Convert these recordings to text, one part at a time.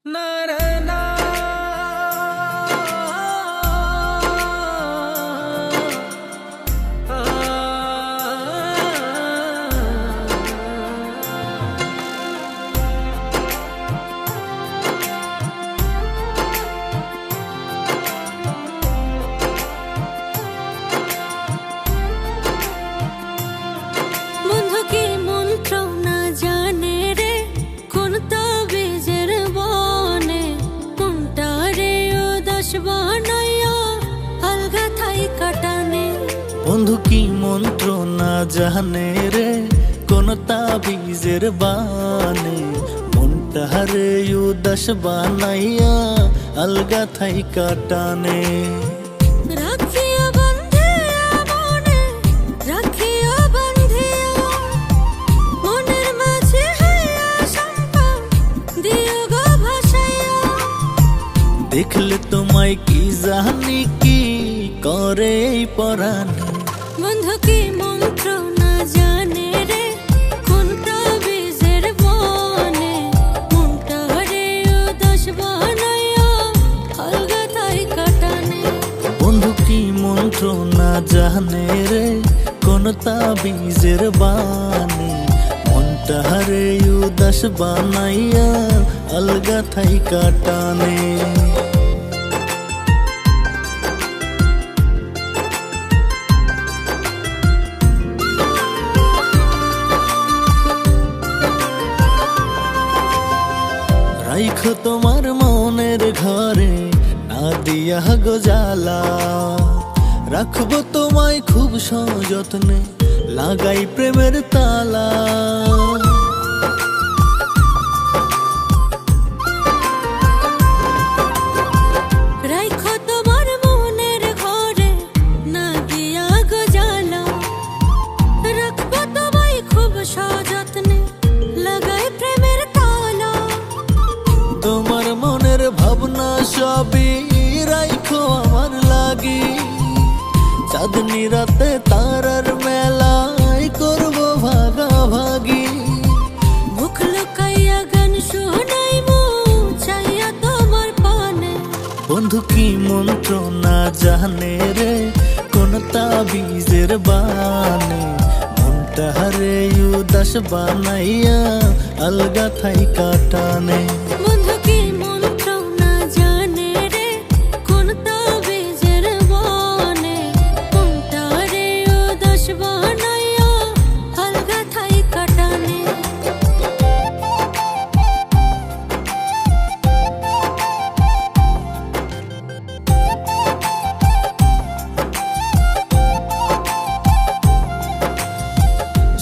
না রে না বন্ধু কি মন্ত্র না জানে রে কোন তাবিজের বনে কোনটা রে উদাস বানাইয়া আলগা থাই কাটানে। বন্ধু কি মন্ত্র না জানে রে কোন তাবিজের বানে মনটারে উদাস বানাইয়া আলগা থাই কাটানে। রাখিয়া বান্ধিয়া মনে রাখিয়া বান্ধিয়া মনের মাঝে হইয়া শঙ্কা দিও গো ভাসাইয়া। দেখলে তোমায় কি জানি কি করে এই পরাণে। বন্ধু কি মন্ত্র না জানে রে কোন তাবিজের বনে মনটা রে উদাস বানাইয়া আলগা থাই কাটানে। বন্ধু কি মন্ত্র না জানে রে কোন তাবিজের বানে মনটারে উদাস বানাইয়া আলগা থাই কাটানে। রাইখো তোমার মনের ঘরে না দিয়া গো জ্বালা, রাখবো তোমায় খুব সযত্নে লাগাই প্রেমের তালা। রাইখো তোমার মনের ঘরে না দিয়া গো জ্বালা, রাখবো তোমায় খুব সযত্নে লাগাই প্রেমের তালা। তোমার মনের ভাবনা সবই রাইখো আমার লাগি, চাঁদনি রাতে তারার মেলায় করবো ভাগাভাগি। মুখ লুকাইয়া গান শোনাইমু চাইয়া তোমার পানে। বন্ধু কি মন্ত্র না জানে রে কোন তাবিজের বানে মনটারে উদাস বানাইয়া আলগা থাই কাটানে। বন্ধু কি মন্ত্র না জানে রে কোন তাবিজের বনে কোনটা রে উদাস বানাইয়া আলগা থাই কাটানে।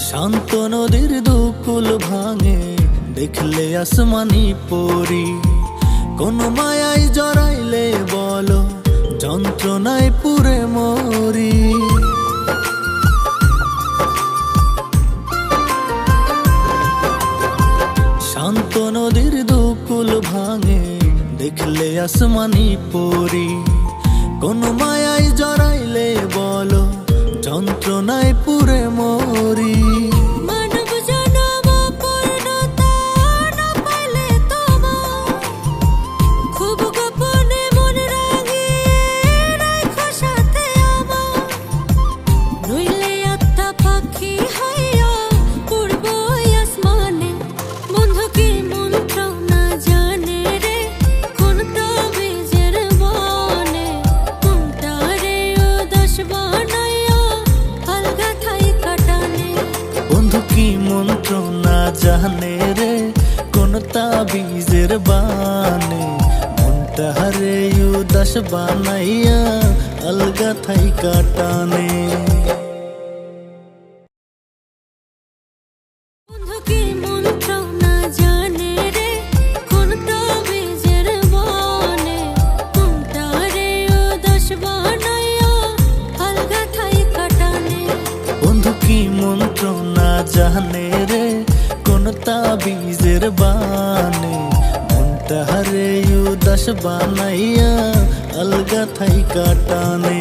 শান্ত নদীর দুকুল ভাঙে দেখলে আসমানি পরি, কোন মায়ায় জড়াইলে বলো যন্ত্রণায় পুরে মরি। শান্ত নদীর দুকুল ভাঙে দেখলে আসমানি পরি, কোন মায়ায় জড়াইলে বলো যন্ত্রণায় পুরে মরি। মানব জনম পূর্ণতা না পাইলে তোমার খুব গোপনে মন রাঙিয়ে রাখো সাথে আমার, নইলে আত্মা পাখি হইয়া উড়ব আসমানে। বন্ধু কি মন্ত্র না জানে রে কোন তাবিজের বনে কোনটা রে উদাস বানাইয়া আলগা থাই কাটানে। বন্ধু কি মন্ত্র না জানে রে কোন তাবিজের বানে মনটারে উদাস বানাইয়া আলগা থাই কাটানে। বন্ধু কি মন্ত্র না জানে রে কোন তাবিজের বনে কোনটা রে উদাস বানাইয়া আলগা থাই কাটানে। বন্ধু কি মন্ত্র না জানে রে কোন তাবিজের বানে মনটারে উদাস বানাইয়া আলগা থাই কাটানে।